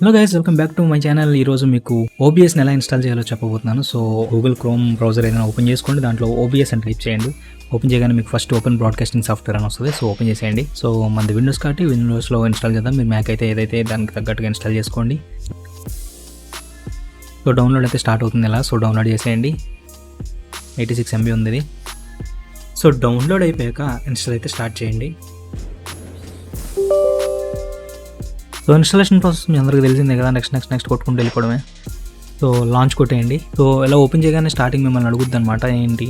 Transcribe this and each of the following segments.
Hello guys, welcome back to my channel. ఈరోజు మీకు OBS ఎలా ఇన్స్టాల్ చేయాలో చెప్పబోతున్నాను. సో గూగుల్ క్రోమ్ బ్రౌజర్ ఏదైనా ఓపెన్ చేసుకోండి, దాంట్లో OBS అని టైప్ చేయండి. ఓపెన్ చేయగానే మీకు ఫస్ట్ ఓపెన్ బ్రాడ్కాస్టింగ్ సాఫ్ట్వేర్ అని వస్తుంది. సో ఓపెన్ చేసేయండి. సో మనది విండోస్ కాబట్టి విండోస్లో ఇన్స్టాల్ చేద్దాం. మీరు మ్యాక్ అయితే ఏదైతే దానికి తగ్గట్టుగా ఇన్స్టాల్ చేసుకోండి. సో డౌన్లోడ్ అయితే స్టార్ట్ అవుతుంది ఇలా. సో డౌన్లోడ్ చేసేయండి. 86 MB ఉంది ఇది. సో డౌన్లోడ్ అయిపోయాక ఇన్స్టాల్ అయితే స్టార్ట్ చేయండి. సో ఇన్స్టాలేషన్ ప్రాసెస్ మీ అందరికీ తెలిసిందే కదా, నెక్స్ట్ కొట్టుకుంటూ వెళ్ళిపోవడమే. సో లాంచ్ కొట్టేయండి. సో ఇలా ఓపెన్ చేయగానే స్టార్టింగ్ మిమ్మల్ని అడుగుద్ది అనమాట, ఏంటి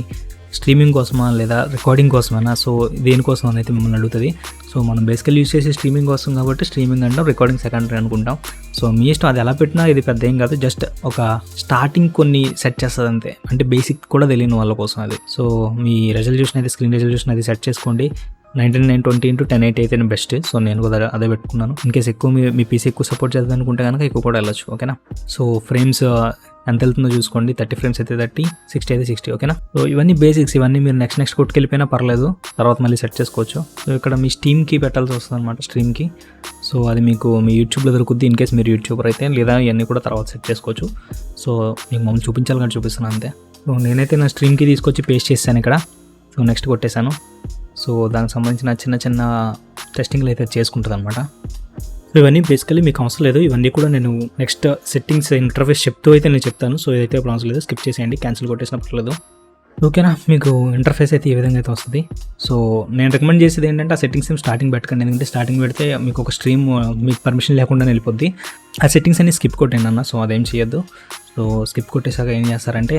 స్ట్రీమింగ్ కోసమా లేదా రికార్డింగ్ కోసమేనా, సో దేనికోసం అని అయితే మిమ్మల్ని అడుగుతుంది. సో మనం బేసికల్ యూజ్ చేసి స్ట్రీమింగ్ కోసం కాబట్టి స్ట్రీమింగ్ అంటాం, రికార్డింగ్ సెకండరీ అనుకుంటాం. సో మీ ఇష్టం, అది ఎలా పెట్టినా ఇది పెద్ద ఏం కాదు, జస్ట్ ఒక స్టార్టింగ్ కొన్ని సెట్ చేస్తుంది అంతే, అంటే బేసిక్ కూడా తెలియని వాళ్ళ కోసం అది. సో మీ రెజల్యూషన్ అయితే స్క్రీన్ రెజల్యూషన్ అది సెట్ చేసుకోండి. 1920x1080 అయితే బెస్ట్. సో నేను కూడా అదే పెట్టుకున్నాను. ఇన్కేస్ ఎక్కువ మీ పీసీ ఎక్కువ సపోర్ట్ చేద్దాం అనుకుంటే కనుక ఎక్కువ కూడా వెళ్ళచ్చు, ఓకేనా. సో ఫ్రేమ్స్ ఎంత వెళ్తుందో చూసుకోండి. 30 ఫ్రేమ్స్ అయితే 30, 60 అయితే 60, ఓకేనా. సో ఇవన్నీ బేసిక్స్, ఇవన్నీ మీరు నెక్స్ట్ కొట్టుకెళ్ళిపోయినా పర్లేదు, తర్వాత మళ్ళీ సెట్ చేసుకోవచ్చు. సో ఇక్కడ మీ స్టీమ్కి పెట్టాల్సి వస్తుంది అనమాట, స్ట్రీమ్కి. సో అది మీకు మీ యూట్యూబ్లో దొరుకుద్ది, ఇన్కేస్ మీరు యూట్యూబర్ అయితే, లేదా ఇవన్నీ కూడా తర్వాత సెట్ చేసుకోవచ్చు. సో మీకు మమ్మల్ని చూపించాలి కానీ చూపిస్తున్నాను అంతే. సో నేనైతే నా స్ట్రీమ్కి తీసుకొచ్చి పేస్ట్ చేశాను ఇక్కడ. So next కొట్టేశాను. సో దానికి సంబంధించిన చిన్న టెస్టింగ్లు అయితే చేసుకుంటుంది అనమాట. సో ఇవన్నీ బేసికలీ మీకు అవసరం లేదు, ఇవన్నీ కూడా నేను నెక్స్ట్ సెట్టింగ్స్ ఇంటర్ఫేస్ చెప్తూ అయితే నేను చెప్తాను. సో ఇదైతే ఇప్పుడు అవసరం లేదు, స్కిప్ చేసేయండి, క్యాన్సిల్ కొట్టేసిన పర్లేదు, ఓకేనా. మీకు ఇంటర్ఫేస్ అయితే ఈ విధంగా అయితే వస్తుంది. సో నేను రికమెండ్ చేసేది ఏంటంటే ఆ సెట్టింగ్స్ ఏం స్టార్టింగ్ పెట్టకండి, ఎందుకంటే స్టార్టింగ్ పెడితే మీకు ఒక స్ట్రీమ్ మీకు పర్మిషన్ లేకుండా వెళ్ళిపోద్ది. ఆ సెట్టింగ్స్ అన్ని స్కిప్ కొట్టండి అన్న. సో అదేం చేయొద్దు. సో స్కిప్ కొట్టేసాక ఏం చేస్తారంటే,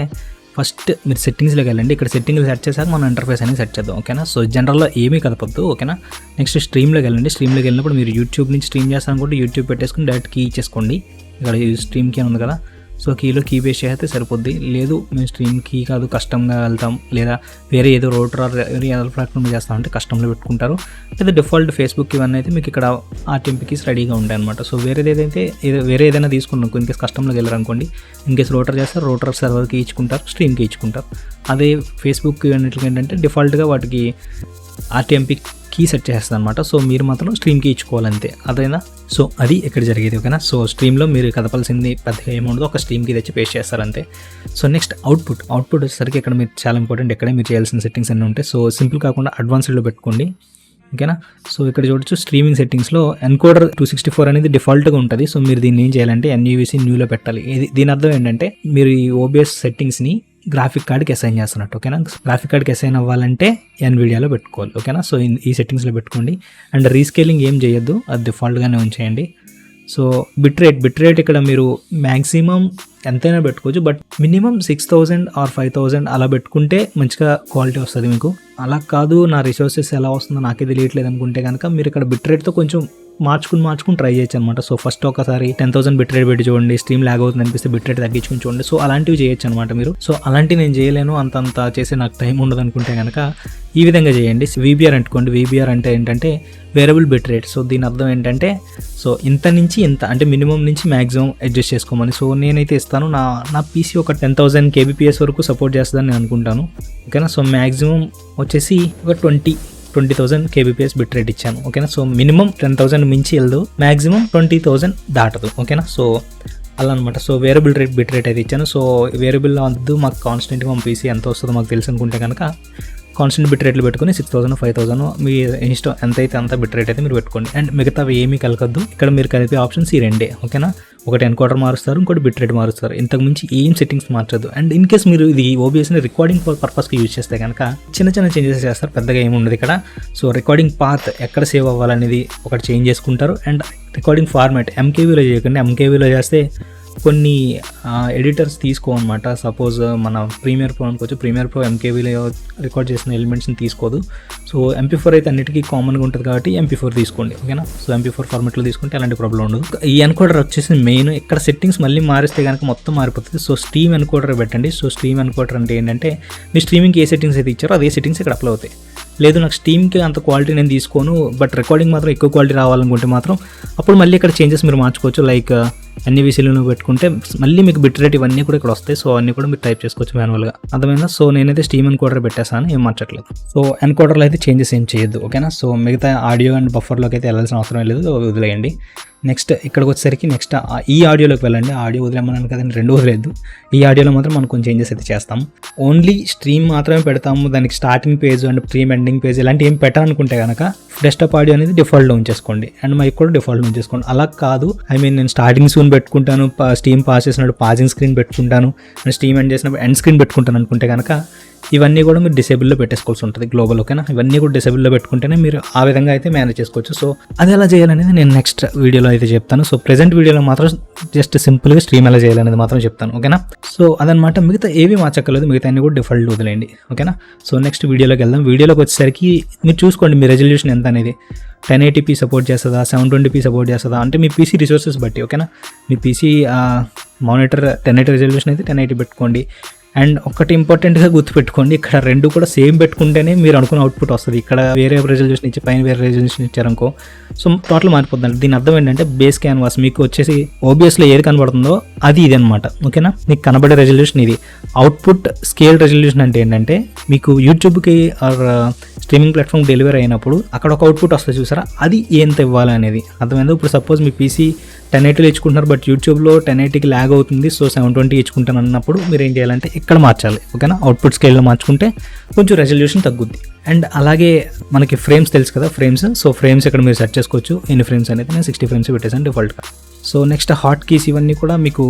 ఫస్ట్ మీరు సెట్టింగ్స్లోకి వెళ్ళండి. ఇక్కడ సెట్టింగ్లు సెట్ చేశాక మనం ఇంటర్ఫేస్ అనేది సెట్ చేద్దాం, ఓకేనా. సో జనరల్లో ఏమీ కదపొద్దు, ఓకేనా. నెక్స్ట్ స్ట్రీమ్లోకి వెళ్ళండి. స్ట్రీమ్లోకి వెళ్ళినప్పుడు మీరు యూట్యూబ్ నుంచి స్ట్రీమ్ చేస్తారనుకుంటే యూట్యూబ్ పెట్టేసుకుని డైరెక్ట్ కీ ఇచ్చేసుకోండి. ఇక్కడ స్ట్రీమ్ కీ అని ఉంది కదా, సో కీలో కీ బేస్ చేస్తే సరిపోద్ది. లేదు మేము స్ట్రీమ్ కీ కాదు కస్టమ్గా వెళ్తాం, లేదా వేరే ఏదో రోటర్ వేరే ఏదో ప్లాట్ఫామ్ చేస్తామంటే కస్టమ్లో పెట్టుకుంటారు. లేదా డిఫాల్ట్ ఫేస్బుక్ ఇవన్నీ అయితే మీకు ఇక్కడ RTMP కీస్ రెడీగా ఉంటాయి అనమాట. సో వేరే ఏదైనా తీసుకున్నాం, ఇన్కేస్ కస్టమ్లోకి వెళ్ళారనుకోండి, ఇన్కేస్ రోటర్ చేస్తారు, రోటర్ సర్వర్కి ఇచ్చుకుంటారు, స్ట్రీమ్కి ఇచ్చుకుంటారు. అదే ఫేస్బుక్ అన్నిటికి ఏంటంటే డిఫాల్ట్గా వాటికి RTMP కీ సెట్ చేస్తుంది అనమాట. సో మీరు మాత్రం స్ట్రీమ్కి ఇచ్చుకోవాలంతే, అదేనా. సో అది ఇక్కడ జరిగేది, ఓకేనా. సో స్ట్రీమ్లో మీరు కదపాల్సింది పెద్దగా ఏముండదు, ఒక స్ట్రీమ్కి తెచ్చి పేస్ట్ చేస్తారంతే. సో నెక్స్ట్ అవుట్పుట్ వచ్చేసరికి ఇక్కడ మీరు చాలా ఇంపార్టెంట్, ఇక్కడే మీరు చేయాల్సిన సెట్టింగ్స్ అన్నీ ఉంటాయి. సో సింపుల్ కాకుండా అడ్వాన్స్డ్లో పెట్టుకోండి, ఓకేనా. సో ఇక్కడ చూడొచ్చు స్ట్రీమింగ్ సెట్టింగ్స్లో ఎన్కోడర్ 264 అనేది డిఫాల్ట్గా ఉంటుంది. సో మీరు దీన్ని ఏం చేయాలంటే NUVC న్యూలో పెట్టాలి. దీని అర్థం ఏంటంటే మీరు ఈ OBS సెట్టింగ్స్ని గ్రాఫిక్ కార్డ్కి అసైన్ చేస్తున్నట్టు, ఓకేనా. గ్రాఫిక్ కార్డ్కి అసైన్ అవ్వాలంటే NVIDIAలో పెట్టుకోవాలి, ఓకేనా. సో ఈ సెట్టింగ్స్లో పెట్టుకోండి. అండ్ రీస్కేలింగ్ ఏం చేయొద్దు, అది డిఫాల్ట్గానే ఉంచేయండి. సో బిట్ రేట్ ఇక్కడ మీరు మ్యాక్సిమం ఎంతైనా పెట్టుకోవచ్చు, బట్ మినిమం 6000 or 5000 అలా పెట్టుకుంటే మంచిగా క్వాలిటీ వస్తుంది మీకు. అలా కాదు నా రిసోర్సెస్ ఎలా వస్తుందో నాకే తెలియట్లేదు అనుకుంటే కనుక మీరు ఇక్కడ బిట్ రేట్తో కొంచెం మార్చుకుని ట్రై చేయొచ్చు అనమాట. సో ఫస్ట్ ఒకసారి 10,000 బిట్ రేట్ పెట్టి చూడండి, స్ట్రీమ్ లాగ్ అవుతుంది అనిపిస్తే బిట్ రేట్ తగ్గించుకుని చూడండి. సో అలాంటివి చేయొచ్చు అనమాట మీరు. సో అలాంటివి నేను చేయలేను, అంత చేసే నాకు టైం ఉండదు అనుకుంటే కనుక ఈ విధంగా చేయండి. VBR అంటుకోండి. VBR అంటే ఏంటంటే వేరియబుల్ బిట్ రేట్. సో దీని అర్థం ఏంటంటే, సో ఇంత నుంచి ఇంత అంటే మినిమం నుంచి మ్యాక్సిమం అడ్జస్ట్ చేసుకోమని. సో నేనైతే ఇస్తాను, నా PC ఒక 10,000 kbps వరకు సపోర్ట్ చేస్తుందని నేను అనుకుంటాను, ఓకేనా. సో మ్యాక్సిమం వచ్చేసి ఒక 20,000 kbps బిట్ రేట్ ఇచ్చాను, ఓకేనా. సో మినిమం 10,000 మించి వెళ్దు, మ్యాక్సిమం 20,000 దాటదు, ఓకేనా. సో అలా అనమాట. So variable rate bit rate అయితే ఇచ్చాను. సో వేరియబుల్ వద్దు, మాకు కాన్స్టెంట్గా మా PC ఎంత వస్తుందో మాకు తెలుసు అనుకుంటే కనుక కాన్స్టెంట్ బిట్ రేట్లు పెట్టుకుని 6,000 5,000 మీ ఇష్టం ఎంతైతే అంత బిట్ రేట్ అయితే మీరు పెట్టుకోండి. అండ్ మిగతావి ఏమీ కలగద్దు. ఇక్కడ మీరు కలిపే ఆప్షన్స్ ఈ రెండే, ఓకేనా. ఒకటి ఎన్కోడర్ మారుస్తారు, ఇంకోటి బిట్ రేట్ మారుస్తారు, ఇంతకు మించి ఏం సెట్టింగ్స్ మార్చదు. అండ్ ఇన్ కేస్ మీరు ఇది OBSని రికార్డింగ్ పర్పస్కి యూజ్ చేస్తే కనుక చిన్న చేంజెస్ చేస్తారు, పెద్దగా ఏమి ఉండదు ఇక్కడ. సో రికార్డింగ్ పాత్ ఎక్కడ సేవ్ అవ్వాలనేది ఒకటి చేంజ్ చేసుకుంటారు. అండ్ రికార్డింగ్ ఫార్మాట్ MKVలో చేయకండి. MKVలో చేస్తే కొన్ని ఎడిటర్స్ తీసుకోమన్నమాట. సపోజ్ మన ప్రీమియర్ ప్రో అనుకోవచ్చు, ప్రీమియర్ ప్రో MKVలో రికార్డ్ చేసిన ఎలిమెంట్స్ని తీసుకోదు. సో MP4 అయితే అన్నిటికీ కామన్గా ఉంటుంది కాబట్టి MP4 తీసుకోండి, ఓకేనా. సో MP4 ఫార్మాట్లో తీసుకుంటే అలాంటి ప్రాబ్లం ఉండదు. ఈ ఎన్కోడర్ వచ్చేసి మెయిన్, ఇక్కడ సెట్టింగ్స్ మళ్ళీ మారిస్తే కనుక మొత్తం మారిపోతుంది. సో స్ట్రీమ్ ఎన్కోడర్ పెట్టండి. సో స్ట్రీమ్ ఎన్కోడర్ అంటే ఏంటంటే మీ స్ట్రీమింగ్కి ఏ సెట్టింగ్స్ అయితే ఇచ్చారో అదే సెట్టింగ్స్ ఇక్కడ అప్లై అవుతాయి. లేదు నాకు స్ట్రీమ్కి అంత క్వాలిటీ నేను తీసుకోను, బట్ రికార్డింగ్ మాత్రం ఎక్కువ క్వాలిటీ రావాలనుకుంటే మాత్రం అప్పుడు మళ్ళీ ఇక్కడ చేంజెస్ మీరు మార్చుకోవచ్చు. లైక్ NVCలో పెట్టుకుంటే మళ్ళీ మీకు బిట్ రేట్ ఇవన్నీ కూడా ఇక్కడ వస్తాయి. సో అన్నీ కూడా మీరు టైప్ చేసుకోవచ్చు మాన్యువల్గా, అర్థమైందా. సో నేనైతే స్ట్రీమ్ ఎన్కోడర్ పెట్టేసాను, ఏం మార్చట్లేదు. సో ఎన్కోడర్లో అయితే చేంజెస్ ఏం చేయొద్దు, ఓకేనా. సో మిగతా ఆడియో అండ్ బఫర్లోకి అయితే వెళ్ళాల్సిన అవసరం లేదు, వదిలేయండి. నెక్స్ట్ ఇక్కడికి వచ్చేసరికి నెక్స్ట్ ఈ ఆడియోలోకి వెళ్ళండి. ఆడియో వదిలేమన్నాను కదండి, 2 వదిలేదు. ఈ ఆడియోలో మాత్రం మనం కొంచెం చేంజెస్ అయితే చేస్తాం. ఓన్లీ స్ట్రీమ్ మాత్రమే పెడతాము, దానికి starting page and stream ending page ఇలాంటి ఏం పెట్టాలనుకుంటే కనుక డెస్క్టాప్ ఆడియో అనేది డిఫాల్ట్లో ఉంచేసుకోండి అండ్ మైక్ కూడా డిఫాల్ట్లో ఉంచేసుకోండి. అలా కాదు, నేను స్టార్టింగ్ సూన్ పెట్టుకుంటాను, స్ట్రీమ్ పాస్ చేసినప్పుడు పాజింగ్ స్క్రీన్ పెట్టుకుంటాను అండ్ స్ట్రీమ్ ఎండ్ చేసినప్పుడు ఎండ్ స్క్రీన్ పెట్టుకుంటాను అనుకుంటే కనుక ఇవన్నీ కూడా మీరు డిసేబుల్లో పెట్టేసుకోవాల్సి ఉంటుంది గ్లోబల్. ఓకేనా, ఇవన్నీ కూడా డిసేబుల్లో పెట్టుకుంటేనే మీరు ఆ విధంగా అయితే మేనేజ్ చేసుకోవచ్చు. సో అది ఎలా చేయాలనేది నేను నెక్స్ట్ వీడియోలో అయితే చెప్తాను. సో ప్రెజెంట్ వీడియోలో మాత్రం జస్ట్ సింపుల్గా స్ట్రీమ్ ఎలా చేయాలనేది మాత్రం చెప్తాను. ఓకేనా, సో అదనమాట. మిగతా ఏవి మార్చక్కర్లేదు, మిగతా అన్ని కూడా డిఫాల్ట్ వదిలేండి. ఓకేనా, సో నెక్స్ట్ వీడియోలోకి వెళ్దాం. వీడియోలోకి వచ్చేసరికి మీరు చూసుకోండి మీ రెజల్యూషన్ ఎంత అనేది. 1080p సపోర్ట్ చేస్తుందా, 720p సపోర్ట్ చేస్తుందా అంటే మీ పీసీ రిసోర్సెస్ బట్టి. ఓకేనా, మీ పీసీ మానిటర్ 1080 రెజల్యూషన్ అయితే 1080 పెట్టుకోండి. అండ్ ఒకటి ఇంపార్టెంట్గా గుర్తుపెట్టుకోండి, ఇక్కడ 2 కూడా సేమ్ పెట్టుకుంటేనే మీరు అనుకున్న అవుట్పుట్ వస్తుంది. ఇక్కడ వేరే రెజల్యూషన్ ఇచ్చి పైన వేరే రెజల్యూషన్ ఇచ్చారనుకో సో టోటల్ మారిపోతుంది. దీని అర్థం ఏంటంటే బేస్ క్యాన్వాస్ మీకు వచ్చేసి ఓబిఎస్లో ఏది కనబడుతుందో అది ఇది అనమాట. ఓకేనా, మీకు కనబడే రెజల్యూషన్ ఇది. అవుట్పుట్ స్కేల్ రెజల్యూషన్ అంటే ఏంటంటే మీకు యూట్యూబ్కి ఆర్ స్ట్రీమింగ్ ప్లాట్ఫామ్ డెలివరీ అయినప్పుడు అక్కడ ఒక అవుట్పుట్ వస్తుంది చూసారా, అది ఎంత ఇవ్వాలి అనేది అర్థమైంది. ఇప్పుడు సపోజ్ మీ పీసీ 1080 ఇచ్చుకుంటున్నారు బట్ యూట్యూబ్లో 1080కి ల్యాగ్ అవుతుంది, సో 720 ఇచ్చుకుంటాను అన్నప్పుడు మీరు ఏం చేయాలంటే ఇక్కడ మార్చాలి. ఓకేనా, అవుట్పుట్ స్కేల్లో మార్చుకుంటే కొంచెం రెజల్యూషన్ తగ్గుద్ది. అండ్ అలాగే మనకి ఫ్రేమ్స్ తెలుసు కదా, ఫ్రేమ్స్. సో ఫ్రేమ్స్ ఇక్కడ మీరు సెట్ చేసుకోవచ్చు ఎన్ని ఫ్రేమ్స్ అనేది. నేను 60 ఫ్రేమ్స్ పెట్టేసాను డిఫాల్ట్గా. సో నెక్స్ట్ హాట్ కీస్ ఇవన్నీ కూడా మీకు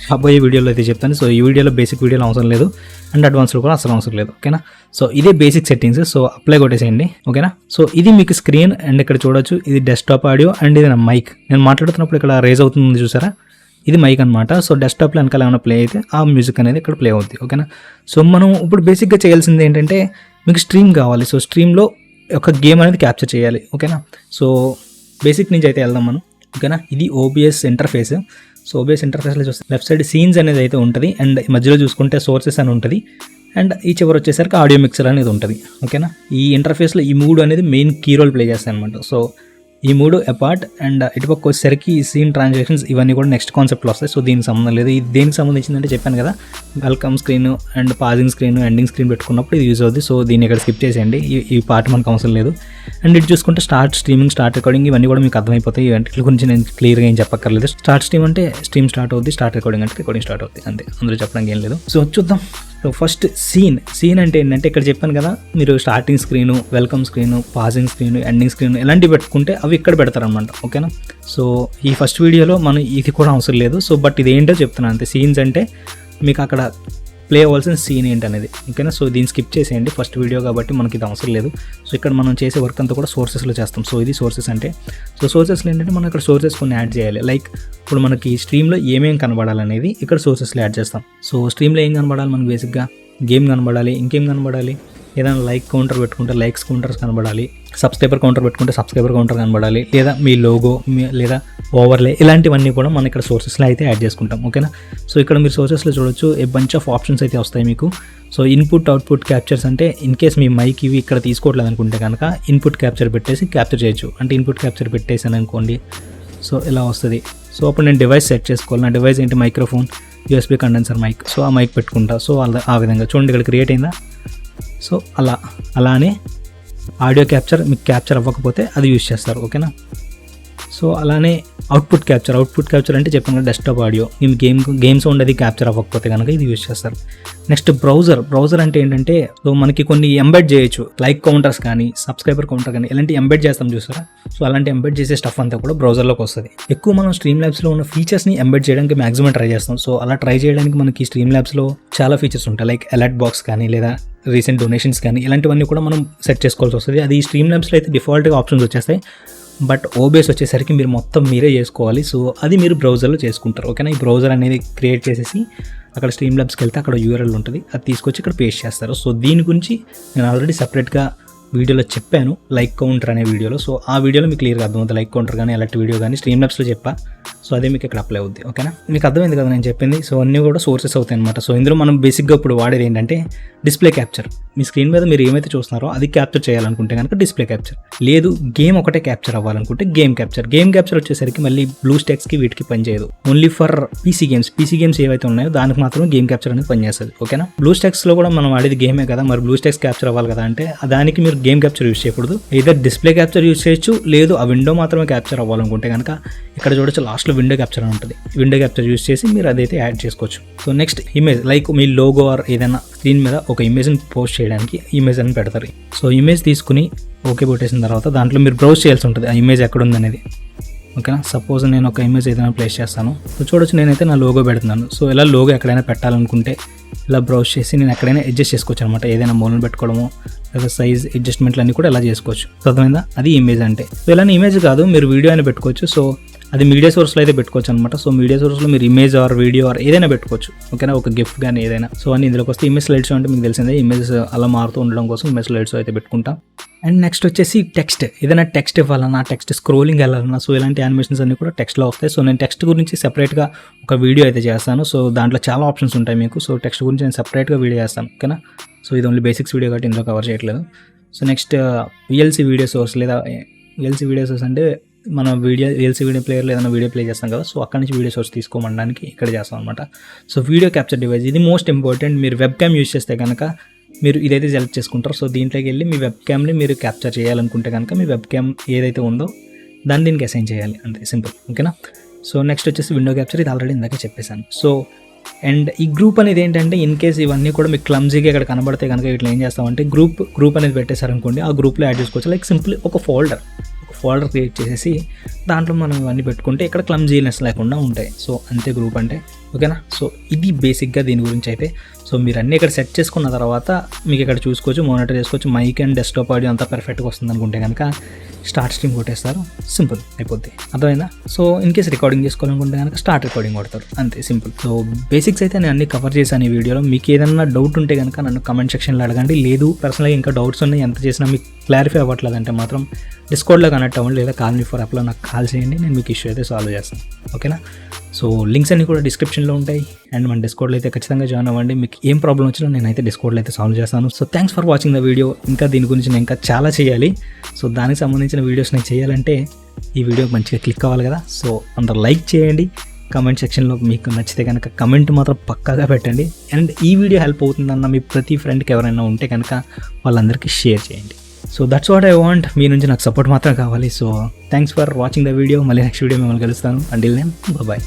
రాబోయే వీడియోలో అయితే చెప్తాను. సో ఈ వీడియోలో బేసిక్ వీడియోలో అవసరం లేదు అండ్ అడ్వాన్స్లో కూడా అసలు అవసరం లేదు. ఓకేనా, సో ఇదే బేసిక్ సెట్టింగ్స్. సో అప్లై కొట్టేసేయండి. ఓకేనా, సో ఇది మీకు స్క్రీన్ అండ్ ఇక్కడ చూడొచ్చు ఇది డెస్క్టాప్ ఆడియో అండ్ ఇది నా మైక్. నేను మాట్లాడుతున్నప్పుడు ఇక్కడ రేజ్ అవుతుంది చూసారా, ఇది మైక్ అనమాట. సో డెస్క్టాప్లో వెనకాల ఏమైనా ప్లే అయితే ఆ మ్యూజిక్ అనేది ఇక్కడ ప్లే అవుతుంది. ఓకేనా, సో మనం ఇప్పుడు బేసిక్గా చేయాల్సింది ఏంటంటే మీకు స్ట్రీమ్ కావాలి. సో స్ట్రీమ్లో ఒక గేమ్ అనేది క్యాప్చర్ చేయాలి. ఓకేనా, సో బేసిక్ నుంచి అయితే వెళ్దాం మనం. ఓకేనా, ఇది ఓబిఎస్ ఇంటర్ఫేస్. సో ఓబిఎస్ ఇంటర్ఫేస్లో చూస్తే లెఫ్ట్ సైడ్ సీన్స్ అనేది అయితే ఉంటుంది అండ్ మధ్యలో చూసుకుంటే సోర్సెస్ అని ఉంటుంది అండ్ ఈ చివరి వచ్చేసరికి ఆడియో మిక్సర్ అనేది ఉంటుంది. ఓకేనా, ఈ ఇంటర్ఫేస్లో ఈ 3 అనేది మెయిన్ కీ రోల్ ప్లే చేస్తాయి అనమాట. సో ఈ 3 అపార్ట్ అండ్ ఇటుపక్క వచ్చేసరికి ఈ సీన్ ట్రాన్సాక్షన్స్ ఇవన్నీ కూడా నెక్స్ట్ కాన్సెప్ట్లో వస్తాయి. సో దీనికి సంబంధం లేదు. ఇది దేనికి సంబంధించిందంటే చెప్పాను కదా, welcome screen and passing screen ending screen పెట్టుకున్నప్పుడు ఇది యూజ్ అవుతుంది. సో దీన్ని ఇక్కడ స్కిప్ చేసేయండి, ఈ పార్ట్ మనకు అవసరం లేదు. అండ్ ఇటు చూసుకుంటే స్టార్ట్ స్ట్రీమింగ్, స్టార్ట్ రికార్డింగ్ ఇవన్నీ కూడా మీకు అర్థమైపోతాయి. వీటి గురించి నేను క్లియర్గా ఏం చెప్పక్కర్లేదు. స్టార్ట్ స్ట్రీమ్ అంటే స్ట్రీమ్ స్టార్ట్ అవుతుంది, స్టార్ట్ రికార్డింగ్ అంటే రికార్డింగ్ స్టార్ట్ అవుతుంది, అంతే. అందులో చెప్పడానికి ఏం లేదు. సో చూద్దాం. సో ఫస్ట్ సీన్ అంటే ఏంటంటే ఇక్కడ చెప్పాను కదా, మీరు starting screen, welcome screen, passing screen, ending screen ఇలాంటివి పెట్టుకుంటే అవి ఇక్కడ పెడతారనమాట. ఓకేనా, సో ఈ ఫస్ట్ వీడియోలో మనం ఇది కూడా అవసరం లేదు. సో బట్ ఇది ఏంటో చెప్తున్నాను అంతే. సీన్స్ అంటే మీకు అక్కడ ప్లే అవ్వాల్సిన సీన్ ఏంటనేది. ఓకేనా, సో దీన్ని స్కిప్ చేసేయండి, ఫస్ట్ వీడియో కాబట్టి మనకి ఇది అవసరం లేదు. సో ఇక్కడ మనం చేసే వర్క్ అంతా కూడా సోర్సెస్లో చేస్తాం. సో ఇది సోర్సెస్ అంటే, సో సోర్సెస్లో ఏంటంటే మనం ఇక్కడ సోర్సెస్ కొన్ని యాడ్ చేయాలి. లైక్ ఇప్పుడు మనకి స్ట్రీమ్లో ఏమేం కనబడాలనేది ఇక్కడ సోర్సెస్లో యాడ్ చేస్తాం. సో స్ట్రీమ్లో ఏం కనబడాలి మనకి, బేసిక్గా గేమ్ కనబడాలి, ఇంకేం కనబడాలి, ఏదైనా లైక్ కౌంటర్ పెట్టుకుంటే లైక్స్ కౌంటర్స్ కనబడాలి, సబ్స్క్రైబర్ కౌంటర్ పెట్టుకుంటే సబ్స్క్రైబర్ కౌంటర్ కనబడాలి, లేదా మీ లోగో లేదా ఓవర్లే ఇలాంటివన్నీ కూడా మనం ఇక్కడ సోర్సెస్లో అయితే యాడ్ చేసుకుంటాం. ఓకేనా, సో ఇక్కడ మీరు సోర్సెస్లో చూడొచ్చు ఏ బంచ్ ఆఫ్ ఆప్షన్స్ అయితే వస్తాయి మీకు. సో ఇన్పుట్ అవుట్పుట్ క్యాప్చర్స్ అంటే ఇన్ కేస్ మీ మైక్ ఇవి ఇక్కడ తీసుకోవట్లేదు అనుకుంటే కనుక ఇన్పుట్ క్యాప్చర్ పెట్టేసి క్యాప్చర్ చేయొచ్చు. అంటే ఇన్పుట్ క్యాప్చర్ పెట్టేసాను అనుకోండి, సో ఇలా వస్తుంది. సో అప్పుడు నేను డివైస్ సెట్ చేసుకోవాలి. నా డివైస్ ఏంటి, microphone, USB condenser mic. So ఆ మైక్ పెట్టుకుంటా. సో ఆ విధంగా చూడండి ఇక్కడ క్రియేట్ అయిందా. సో అలానే ఆడియో క్యాప్చర్ మీకు క్యాప్చర్ అవ్వకపోతే అది యూజ్ చేస్తారు. ఓకేనా, సో అలానే అవుట్పుట్ క్యాప్చర్ అంటే చెప్పాను డెస్క్టాప్ ఆడియో, మేము గేమ్ సౌండ్ అది క్యాప్చర్ అవ్వకపోతే కనుక ఇది యూజ్ చేస్తారు. నెక్స్ట్ బ్రౌజర్ అంటే ఏంటంటే సో మనకి కొన్ని ఎంబెడ్ చేయొచ్చు, లైక్ కౌంటర్స్ కానీ సబ్స్క్రైబర్ కౌంటర్ కానీ ఇలాంటి ఎంబెడ్ చేస్తాం చూసారా. సో అలాంటి ఎంబెడ్ చేసే స్టఫ్ అంతా కూడా బ్రౌజర్లోకి వస్తుంది. ఎక్కువ మనం స్ట్రీమ్ ల్యాబ్స్లో ఉన్న ఫీచర్స్ని ఎంబెడ్ చేయడానికి మ్యాక్సిమం ట్రై చేస్తాం. సో అలా ట్రై చేయడానికి మనకి స్ట్రీమ్ ల్యాబ్స్లో చాలా ఫీచర్స్ ఉంటాయి. లైక్ అలర్ట్ బాక్స్ కానీ లేదా రీసెంట్ డొనేషన్స్ కానీ ఇలాంటివన్నీ కూడా మనం సెట్ చేసుకోవాల్సి వస్తుంది. అది స్ట్రీమ్ ల్యాబ్స్లో అయితే డిఫాల్ట్గా ఆప్షన్స్ వచ్చేస్తాయి. బట్ OBS వచ్చేసరికి మీరు మొత్తం మీరే చేసుకోవాలి. సో అది మీరు బ్రౌజర్లో చేసుకుంటారు. ఓకేనా, ఈ బ్రౌజర్ అనేది క్రియేట్ చేసేసి అక్కడ స్ట్రీమ్ ల్యాబ్స్కి వెళ్తే అక్కడ URL ఉంటుంది, అది తీసుకొచ్చి ఇక్కడ పేస్ట్ చేస్తారు. సో దీని గురించి నేను ఆల్రెడీ సపరేట్గా వీడియోలో చెప్పాను, లైక్ కౌంటర్ అనే వీడియోలో. సో ఆ వీడియోలో మీకు క్లియర్గా అర్థమవుతుంది. లైక్ కౌంటర్ కానీ అలాంటి వీడియో కానీ స్ట్రీమ్ ల్యాబ్స్లో చెప్పా. సో అదే మీకు ఇక్కడ అప్లై అవుద్ది. ఓకేనా, మీకు అర్థమైంది కదా నేను చెప్పింది. సో అన్నీ కూడా సోర్సెస్ అవుతాయి అనమాట. సో ఇందులో మనం బేసిక్గా ఇప్పుడు వాడేది ఏంటంటే డిస్ప్లే క్యాప్చర్. మీ స్క్రీన్ మీద మీరు ఏమైతే చూస్తున్నారో అది క్యాప్చర్ చేయాలనుకుంటే కనుక డిస్ప్లే క్యాప్చర్, లేదు గేమ్ ఒకటే క్యాప్చర్ అవ్వాలనుకుంటే గేమ్ క్యాప్చర్ వచ్చేసరికి మళ్ళీ బ్లూ స్టాక్స్కి వీటికి పనిచేయదు. ఓన్లీ ఫర్ పీసీ గేమ్స్ ఏవైతే ఉన్నాయో దానికి మాత్రమే గేమ్ క్యాప్చర్ అనేది పనిచేస్తుంది. ఓకేనా, బ్లూ స్టాక్స్లో కూడా మనం వాడేది గేమే కదా, మరి బ్లూ స్టాక్స్ క్యాప్చర్ అవ్వాలి కదా అంటే దానికి మీరు గేమ్ క్యాప్చర్ యూస్ చేయకూడదు, ఇదర్ డిస్ప్లే క్యాప్చర్ యూస్ చేయొచ్చు, లేదు ఆ విండో మాత్రమే క్యాప్చర్ అవ్వాలనుకుంటే కనుక ఇక్కడ చూడొచ్చు లాస్ట్లో విండో క్యాప్చర్ అని ఉంటుంది, విండో క్యాప్చర్ యూస్ చేసి మీరు అదైతే యాడ్ చేసుకోవచ్చు. సో నెక్స్ట్ ఇమేజ్, లైక్ మీ లోగో ఆర్ ఏదైనా స్క్రీన్ మీద ఒక ఇమేజ్ని పోస్ట్ చేయడానికి ఇమేజ్ అని పెడతారు. సో ఇమేజ్ తీసుకుని ఓకే పెట్టేసిన తర్వాత దాంట్లో మీరు బ్రౌజ్ చేయాల్సి ఉంటుంది ఆ ఇమేజ్ ఎక్కడ ఉందనేది. ఓకేనా, సపోజ్ నేను ఒక ఇమేజ్ ఏదైనా ప్లేస్ చేస్తాను. సో చూడొచ్చు నేనైతే నా లోగో పెడుతున్నాను. సో ఇలా లోగో ఎక్కడైనా పెట్టాలనుకుంటే ఇలా బ్రౌజ్ చేసి నేను ఎక్కడైనా అడ్జస్ట్ చేసుకోవచ్చు అనమాట, ఏదైనా మూలను పెట్టుకోవడము లేదా సైజ్ అడ్జస్ట్మెంట్లు అన్నీ కూడా ఇలా చేసుకోవచ్చు. అర్థమైందా, అది ఇమేజ్ అంటే. సో ఇలానే ఇమేజ్ కాదు, మీరు వీడియో అయినా పెట్టుకోవచ్చు. సో అది మీడియా సోర్స్లో అయితే పెట్టుకోవచ్చు అనమాట. సో మీడియా సోర్స్లో మీరు ఇమేజ్ ఆర్ వీడియో ఆర్ ఏదైనా పెట్టుకోవచ్చు. ఓకేనా, ఒక గిఫ్ట్ కానీ ఏదైనా. సో అన్ని ఇందులోకి వస్తే ఇమేజ్ స్లైడ్ షో అంటే మీకు తెలిసిందే, ఇమేజ్ అలా మారుతూ ఉండడం కోసం ఇమేజ్ స్లైడ్ షో అయితే పెట్టుకుంటాం. అండ్ నెక్స్ట్ వచ్చేసి టెక్స్ట్, ఏదైనా టెక్స్ట్ ఇవ్వాలన్నా, టెక్స్ట్ స్క్రోలింగ్ వెళ్ళాలన్నా, సో ఇలాంటి యానిమేషన్స్ అన్ని కూడా టెక్స్ట్లో వస్తాయి. సో నేను టెక్స్ట్ గురించి సెపరేట్గా ఒక వీడియో అయితే చేస్తాను. సో దాంట్లో చాలా ఆప్షన్స్ ఉంటాయి మీకు. సో టెక్స్ట్ గురించి నేను సెపరేట్గా వీడియో చేస్తాను. ఓకేనా, సో ఇది ఓన్లీ బేసిక్స్ వీడియో కాబట్టి ఇందులో కవర్ చేయట్లేదు. So next VLC video source, లేదా విఎల్సీ వీడియో సోర్స్ అంటే మనం విఎల్సీ వీడియో ప్లేయర్లో ఏదైనా వీడియో ప్లే చేస్తాం కదా, సో అక్కడి నుంచి వీడియో సోర్స్ తీసుకోమనడానికి ఇక్కడ చేస్తాం అనమాట. సో వీడియో క్యాప్చర్ డివైస్, ఇది మోస్ట్ ఇంపార్టెంట్. మీరు వెబ్ క్యామ్ యూజ్ చేస్తే కనుక మీరు ఇదైతే సెలెక్ట్ చేసుకుంటారు. సో దీంట్లోకి వెళ్ళి మీ వెబ్ క్యామ్ని మీరు క్యాప్చర్ చేయాలనుకుంటే కనుక మీ వెబ్ క్యామ్ ఏదైతే ఉందో దాన్ని దీనికి అసైన్ చేయాలి, అంతే సింపుల్. ఓకేనా, సో నెక్స్ట్ వచ్చేసి విండో క్యాప్చర్, ఇది ఆల్రెడీ ఇందాకే చెప్పేశాను. సో అండ్ ఈ గ్రూప్ అనేది ఏంటంటే ఇన్ కేస్ ఇవన్నీ కూడా మీకు క్లమ్జీగా ఇక్కడ కనబడితే కనుక ఇట్లా ఏం చేస్తామంటే గ్రూప్ అనేది పెట్టేశారనుకోండి, ఆ గ్రూప్లో యాడ్ చేసుకోవచ్చు. లైక్ సింపుల్ ఒక ఫోల్డర్ క్రియేట్ చేసేసి దాంట్లో మనం ఇవన్నీ పెట్టుకుంటే ఇక్కడ క్లమ్జీనెస్ లేకుండా ఉంటాయి. సో అంతే గ్రూప్ అంటే. ఓకేనా, సో ఇది బేసిక్గా దీని గురించి అయితే. సో మీరు అన్నీ ఇక్కడ సెట్ చేసుకున్న తర్వాత మీకు ఇక్కడ చూసుకోవచ్చు, మానిటర్ చేసుకోవచ్చు, మైక్ అండ్ డెస్క్టాప్ ఆడియో అంతా పర్ఫెక్ట్గా వస్తుంది అనుకుంటే కనుక స్టార్ట్ స్ట్రీమ్ కొట్టేస్తారు, సింపుల్ అయిపోద్ది. అర్థమైందా. సో ఇన్ కేస్ రికార్డింగ్ చేసుకోవాలనుకుంటే కనుక స్టార్ట్ రికార్డింగ్ కొడతారు, అంతే సింపుల్. సో బేసిక్స్ అయితే నేను అన్ని కవర్ చేశాను ఈ వీడియోలో. మీకు ఏదైనా డౌట్ ఉంటే కనుక నన్ను కమెంట్ సెక్షన్లో అడగండి. లేదు పర్సనల్గా ఇంకా డౌట్స్ ఉన్నాయి, ఎంత చేసినా మీకు క్లారిఫై అవ్వట్లేదంటే మాత్రం డిస్కౌంట్లో కనెక్ట్ అవ్వండి, లేదా కాల్ మీ ఫర్ యాప్లో నాకు కాల్ చేయండి, నేను మీకు ఇష్యూ అయితే సాల్వ్ చేస్తాను. ఓకేనా, సో లింక్స్ అన్నీ కూడా డిస్క్రిప్షన్లో ఉంటాయి. అండ్ మన డిస్కౌంట్లో అయితే ఖచ్చితంగా జాయిన్ అవ్వండి. మీకు ఏం ప్రాబ్లం వచ్చినా నేనైతే డిస్కౌంట్లో అయితే సాల్వ్ చేస్తాను. So thanks for watching the video. ఇంకా దీని గురించి నేను ఇంకా చాలా చేయాలి. సో దానికి సంబంధించిన వీడియోస్ నేను చేయాలంటే ఈ వీడియో మంచిగా క్లిక్ అవ్వాలి కదా. సో అందరు లైక్ చేయండి, కమెంట్ సెక్షన్లో మీకు నచ్చితే కనుక కమెంట్ మాత్రం పక్కాగా పెట్టండి. అండ్ ఈ వీడియో హెల్ప్ అవుతుందన్న మీ ప్రతి ఫ్రెండ్కి ఎవరైనా ఉంటే కనుక వాళ్ళందరికీ షేర్ చేయండి. So that's what I want. మీ నుంచి నాకు సపోర్ట్ మాత్రం కావాలి. So thanks for watching the video. మళ్ళీ నెక్స్ట్ వీడియో మిమ్మల్ని కలుస్తాను. Until then bye.